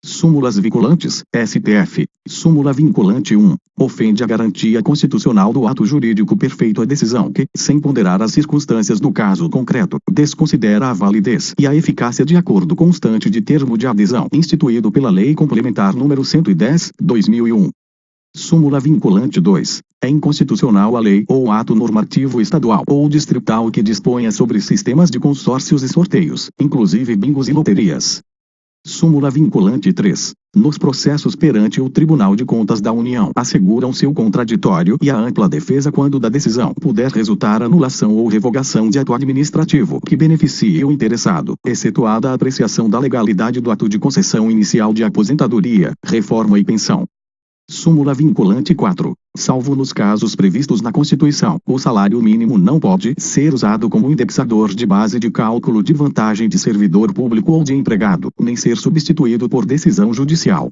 Súmulas vinculantes, STF. Súmula vinculante 1. Ofende a garantia constitucional do ato jurídico perfeito a decisão que, sem ponderar as circunstâncias do caso concreto, desconsidera a validez e a eficácia de acordo constante de termo de adesão instituído pela Lei Complementar nº 110/2001. Súmula vinculante 2. É inconstitucional a lei ou ato normativo estadual ou distrital que disponha sobre sistemas de consórcios e sorteios, inclusive bingos e loterias. Súmula vinculante 3. Nos processos perante o Tribunal de Contas da União asseguram seu contraditório e a ampla defesa quando da decisão puder resultar anulação ou revogação de ato administrativo que beneficie o interessado, excetuada a apreciação da legalidade do ato de concessão inicial de aposentadoria, reforma e pensão. Súmula vinculante 4. Salvo nos casos previstos na Constituição, o salário mínimo não pode ser usado como indexador de base de cálculo de vantagem de servidor público ou de empregado, nem ser substituído por decisão judicial.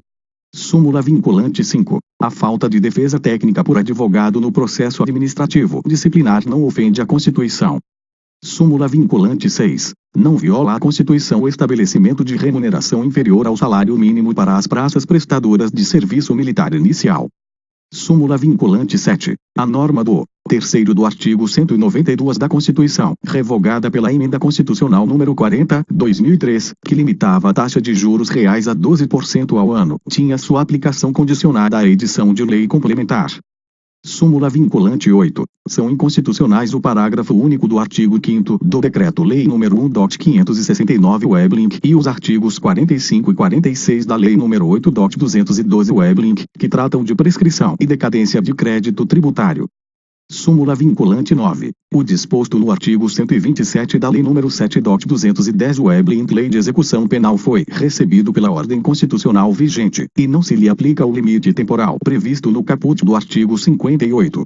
Súmula vinculante 5. A falta de defesa técnica por advogado no processo administrativo disciplinar não ofende a Constituição. Súmula vinculante 6. Não viola a Constituição o estabelecimento de remuneração inferior ao salário mínimo para as praças prestadoras de serviço militar inicial. Súmula vinculante 7. A norma do 3º do artigo 192 da Constituição, revogada pela Emenda Constitucional nº 40/2003, que limitava a taxa de juros reais a 12% ao ano, tinha sua aplicação condicionada à edição de lei complementar. Súmula vinculante 8. São inconstitucionais o parágrafo único do artigo 5º do Decreto-Lei nº 1.569 Weblink e os artigos 45 e 46 da Lei nº 8.212 Weblink, que tratam de prescrição e decadência de crédito tributário. Súmula vinculante 9. O disposto no artigo 127 da Lei nº 7.210 Weblink Lei de Execução Penal foi recebido pela ordem constitucional vigente, e não se lhe aplica o limite temporal previsto no caput do artigo 58.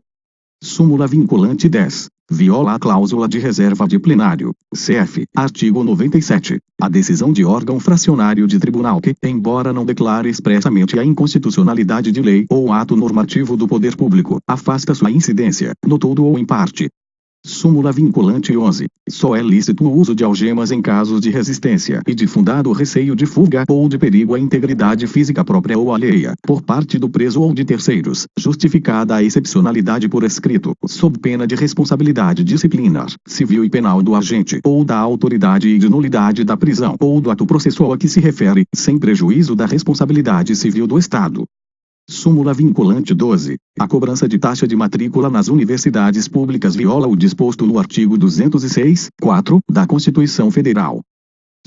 Súmula vinculante 10. Viola a cláusula de reserva de plenário, CF, artigo 97. A decisão de órgão fracionário de tribunal que, embora não declare expressamente a inconstitucionalidade de lei ou ato normativo do poder público, afasta sua incidência, no todo ou em parte. Súmula vinculante 11. Só é lícito o uso de algemas em casos de resistência e de fundado receio de fuga ou de perigo à integridade física própria ou alheia, por parte do preso ou de terceiros, justificada a excepcionalidade por escrito, sob pena de responsabilidade disciplinar, civil e penal do agente ou da autoridade e de nulidade da prisão ou do ato processual a que se refere, sem prejuízo da responsabilidade civil do Estado. Súmula vinculante 12. A cobrança de taxa de matrícula nas universidades públicas viola o disposto no artigo 206(4) da Constituição Federal.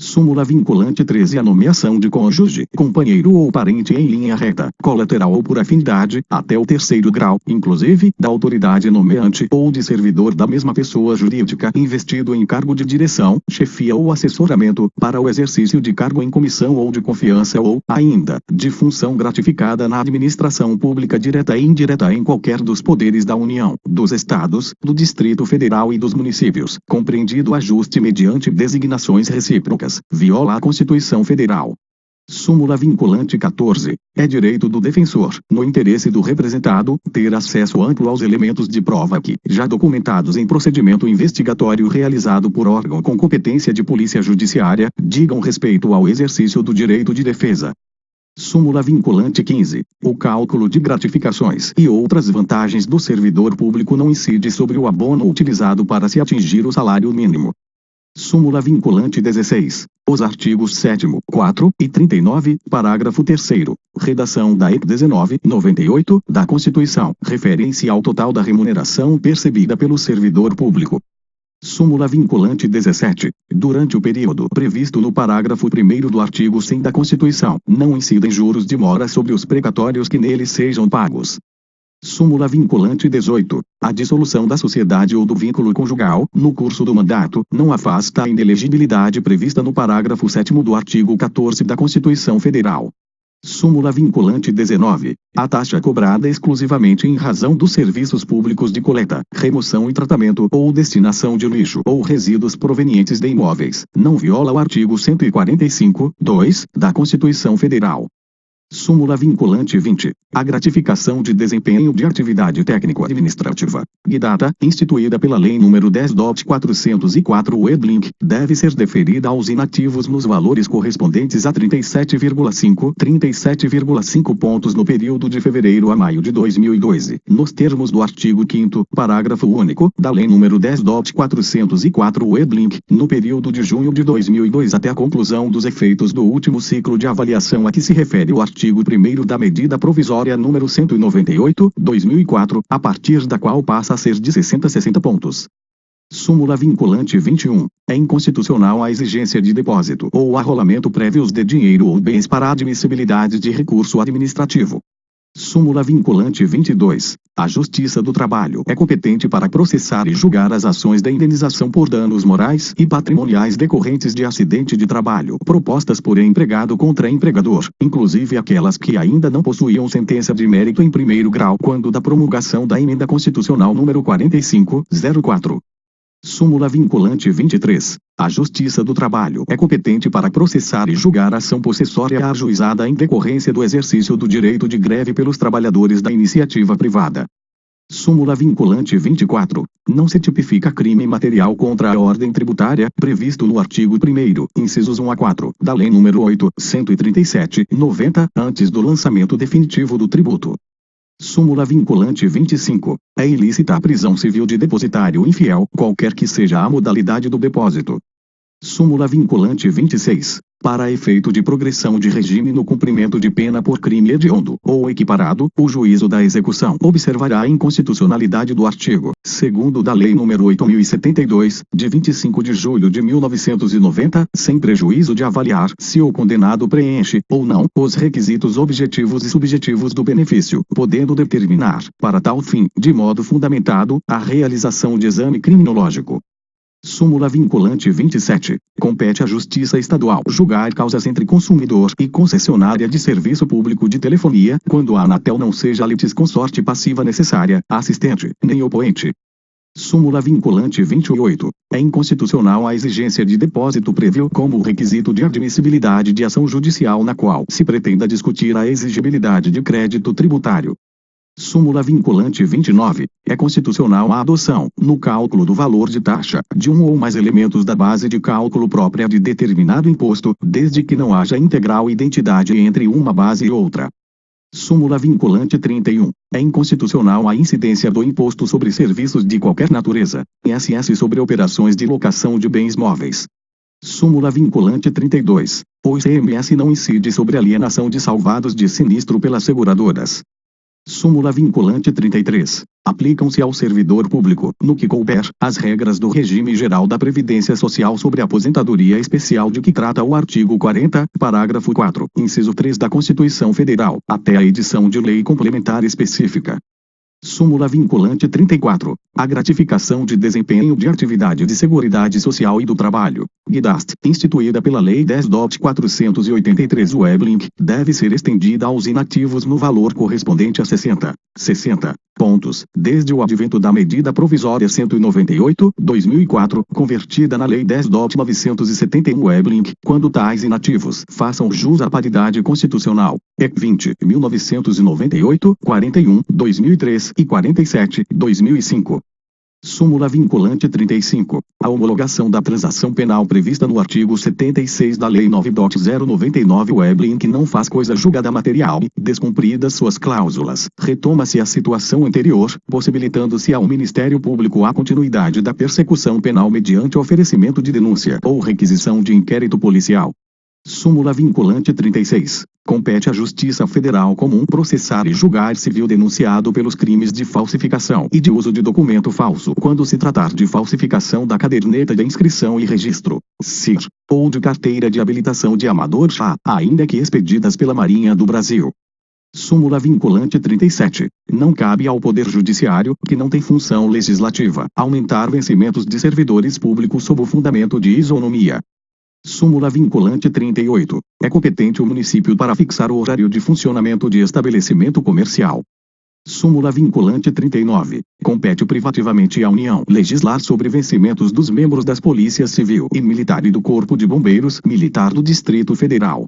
Súmula vinculante 13. A nomeação de cônjuge, companheiro ou parente em linha reta, colateral ou por afinidade, até o 3º grau, inclusive, da autoridade nomeante ou de servidor da mesma pessoa jurídica investido em cargo de direção, chefia ou assessoramento, para o exercício de cargo em comissão ou de confiança ou, ainda, de função gratificada na administração pública direta e indireta em qualquer dos poderes da União, dos Estados, do Distrito Federal e dos municípios, compreendido ajuste mediante designações recíprocas. Viola a Constituição Federal. Súmula vinculante 14. É direito do defensor, no interesse do representado, ter acesso amplo aos elementos de prova que, já documentados em procedimento investigatório realizado por órgão com competência de polícia judiciária, digam respeito ao exercício do direito de defesa. Súmula vinculante 15. O cálculo de gratificações e outras vantagens do servidor público não incide sobre o abono utilizado para se atingir o salário mínimo. Súmula vinculante 16. Os artigos 7º, 4 e 39, parágrafo 3º, redação da EC 1998, da Constituição, referem-se ao total da remuneração percebida pelo servidor público. Súmula vinculante 17. Durante o período previsto no parágrafo 1º do artigo 100 da Constituição, não incidem juros de mora sobre os precatórios que neles sejam pagos. Súmula vinculante 18. A dissolução da sociedade ou do vínculo conjugal, no curso do mandato, não afasta a inelegibilidade prevista no parágrafo 7º do artigo 14 da Constituição Federal. Súmula vinculante 19. A taxa cobrada exclusivamente em razão dos serviços públicos de coleta, remoção e tratamento ou destinação de lixo ou resíduos provenientes de imóveis, não viola o artigo 145, 2, da Constituição Federal. Súmula vinculante 20. A gratificação de desempenho de atividade técnico-administrativa, GDATA, instituída pela Lei nº 10.404 Weblink, deve ser deferida aos inativos nos valores correspondentes a 37,5 pontos no período de fevereiro a maio de 2012, nos termos do artigo 5º, parágrafo único, da Lei nº 10.404 Weblink, no período de junho de 2002 até a conclusão dos efeitos do último ciclo de avaliação a que se refere o artigo 1º da medida provisória número 198/2004, a partir da qual passa a ser de 60 pontos. Súmula vinculante 21. É inconstitucional a exigência de depósito ou arrolamento prévios de dinheiro ou bens para admissibilidade de recurso administrativo. Súmula vinculante 22. A Justiça do Trabalho é competente para processar e julgar as ações de indenização por danos morais e patrimoniais decorrentes de acidente de trabalho propostas por empregado contra empregador, inclusive aquelas que ainda não possuíam sentença de mérito em primeiro grau quando da promulgação da Emenda Constitucional número 45/04. Súmula vinculante 23. A Justiça do Trabalho é competente para processar e julgar a ação possessória ajuizada em decorrência do exercício do direito de greve pelos trabalhadores da iniciativa privada. Súmula vinculante 24. Não se tipifica crime material contra a ordem tributária, previsto no artigo 1º, incisos 1 a 4, da Lei nº 8.137/90, antes do lançamento definitivo do tributo. Súmula vinculante 25. É ilícita a prisão civil de depositário infiel, qualquer que seja a modalidade do depósito. Súmula vinculante 26. Para efeito de progressão de regime no cumprimento de pena por crime hediondo ou equiparado, o juízo da execução observará a inconstitucionalidade do artigo 2º da Lei nº 8.072, de 25 de julho de 1990, sem prejuízo de avaliar se o condenado preenche, ou não, os requisitos objetivos e subjetivos do benefício, podendo determinar, para tal fim, de modo fundamentado, a realização de exame criminológico. Súmula vinculante 27. Compete à Justiça Estadual julgar causas entre consumidor e concessionária de serviço público de telefonia, quando a Anatel não seja litisconsorte passiva necessária, assistente, nem opoente. Súmula vinculante 28. É inconstitucional a exigência de depósito prévio como requisito de admissibilidade de ação judicial na qual se pretenda discutir a exigibilidade de crédito tributário. Súmula vinculante 29. É constitucional a adoção, no cálculo do valor de taxa, de um ou mais elementos da base de cálculo própria de determinado imposto, desde que não haja integral identidade entre uma base e outra. Súmula vinculante 31. É inconstitucional a incidência do imposto sobre serviços de qualquer natureza, ISS sobre operações de locação de bens móveis. Súmula vinculante 32. O ICMS não incide sobre alienação de salvados de sinistro pelas seguradoras. Súmula vinculante 33. Aplicam-se ao servidor público, no que couber, as regras do regime geral da Previdência Social sobre aposentadoria especial de que trata o artigo 40, parágrafo 4, inciso 3 da Constituição Federal, até a edição de lei complementar específica. Súmula vinculante 34. A gratificação de desempenho de atividade de Seguridade Social e do Trabalho, GDAST, instituída pela Lei 10.483 Weblink, deve ser estendida aos inativos no valor correspondente a 60 pontos, desde o advento da medida provisória 198/2004, convertida na Lei 10.971 Weblink, quando tais inativos façam jus à paridade constitucional, EC 20, 1998, 41, 2003 e 47, 2005. Súmula vinculante 35. A homologação da transação penal prevista no artigo 76 da Lei 9.099 Weblink não faz coisa julgada material, descumpridas suas cláusulas. Retoma-se a situação anterior, possibilitando-se ao Ministério Público a continuidade da persecução penal mediante oferecimento de denúncia ou requisição de inquérito policial. Súmula vinculante 36. Compete à Justiça Federal Comum processar e julgar civil denunciado pelos crimes de falsificação e de uso de documento falso quando se tratar de falsificação da caderneta de inscrição e registro, CIR, ou de carteira de habilitação de amador já, ainda que expedidas pela Marinha do Brasil. Súmula vinculante 37. Não cabe ao Poder Judiciário, que não tem função legislativa, aumentar vencimentos de servidores públicos sob o fundamento de isonomia. Súmula vinculante 38. É competente o município para fixar o horário de funcionamento de estabelecimento comercial. Súmula vinculante 39. Compete privativamente à União legislar sobre vencimentos dos membros das Polícias Civil e Militar e do Corpo de Bombeiros Militar do Distrito Federal.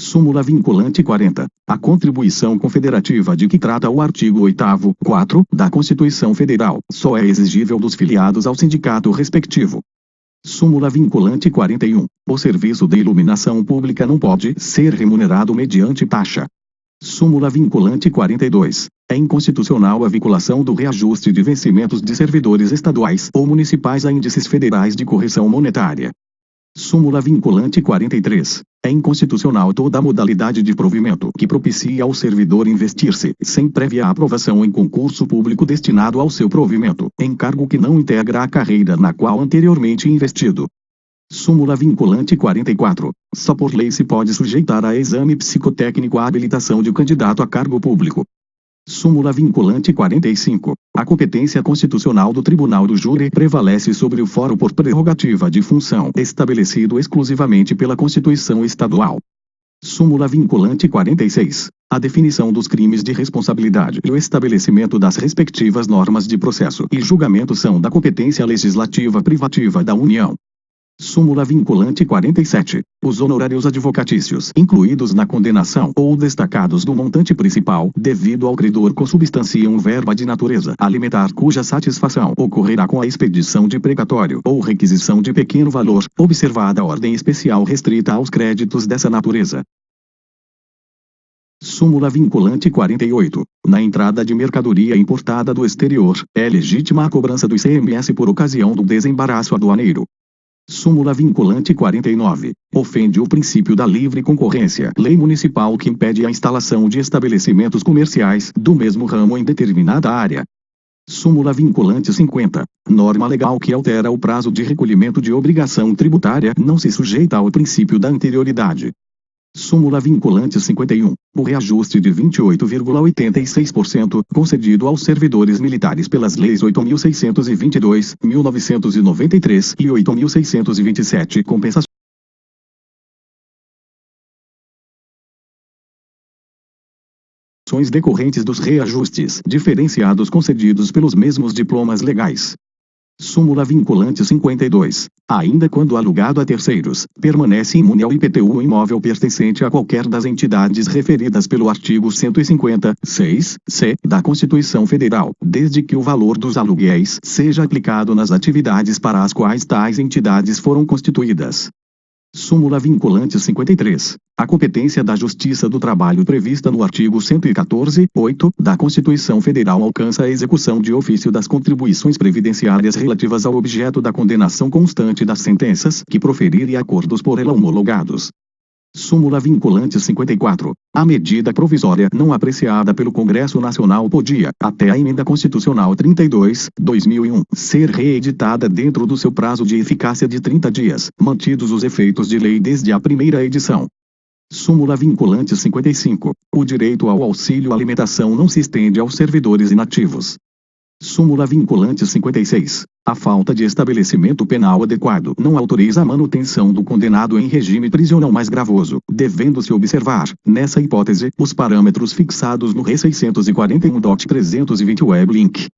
Súmula vinculante 40. A contribuição confederativa de que trata o artigo 8º, 4, da Constituição Federal, só é exigível dos filiados ao sindicato respectivo. Súmula vinculante 41. O serviço de iluminação pública não pode ser remunerado mediante taxa. Súmula vinculante 42. É inconstitucional a vinculação do reajuste de vencimentos de servidores estaduais ou municipais a índices federais de correção monetária. Súmula vinculante 43. É inconstitucional toda modalidade de provimento que propicie ao servidor investir-se, sem prévia aprovação em concurso público destinado ao seu provimento, em cargo que não integra a carreira na qual anteriormente investido. Súmula vinculante 44. Só por lei se pode sujeitar a exame psicotécnico a habilitação de candidato a cargo público. Súmula vinculante 45. A competência constitucional do Tribunal do Júri prevalece sobre o fórum por prerrogativa de função estabelecido exclusivamente pela Constituição Estadual. Súmula vinculante 46. A definição dos crimes de responsabilidade e o estabelecimento das respectivas normas de processo e julgamento são da competência legislativa privativa da União. Súmula vinculante 47. Os honorários advocatícios incluídos na condenação ou destacados do montante principal devido ao credor consubstanciam verba de natureza alimentar cuja satisfação ocorrerá com a expedição de precatório ou requisição de pequeno valor, observada a ordem especial restrita aos créditos dessa natureza. Súmula vinculante 48. Na entrada de mercadoria importada do exterior, é legítima a cobrança do ICMS por ocasião do desembaraço aduaneiro. Súmula vinculante 49. Ofende o princípio da livre concorrência, lei municipal que impede a instalação de estabelecimentos comerciais do mesmo ramo em determinada área. Súmula vinculante 50. Norma legal que altera o prazo de recolhimento de obrigação tributária não se sujeita ao princípio da anterioridade. Súmula vinculante 51. O reajuste de 28,86% concedido aos servidores militares pelas leis 8.622, 1993 e 8.627 compensações decorrentes dos reajustes diferenciados concedidos pelos mesmos diplomas legais. Súmula vinculante 52. Ainda quando alugado a terceiros, permanece imune ao IPTU o imóvel pertencente a qualquer das entidades referidas pelo artigo 150, 6-C, da Constituição Federal, desde que o valor dos aluguéis seja aplicado nas atividades para as quais tais entidades foram constituídas. Súmula vinculante 53. A competência da Justiça do Trabalho prevista no artigo 114, 8, da Constituição Federal alcança a execução de ofício das contribuições previdenciárias relativas ao objeto da condenação constante das sentenças que proferir e acordos por ela homologados. Súmula vinculante 54. A medida provisória não apreciada pelo Congresso Nacional podia, até a Emenda Constitucional 32, 2001, ser reeditada dentro do seu prazo de eficácia de 30 dias, mantidos os efeitos de lei desde a primeira edição. Súmula vinculante 55. O direito ao auxílio alimentação não se estende aos servidores inativos. Súmula vinculante 56. A falta de estabelecimento penal adequado não autoriza a manutenção do condenado em regime prisional mais gravoso, devendo-se observar, nessa hipótese, os parâmetros fixados no RE 641.320 Web Link.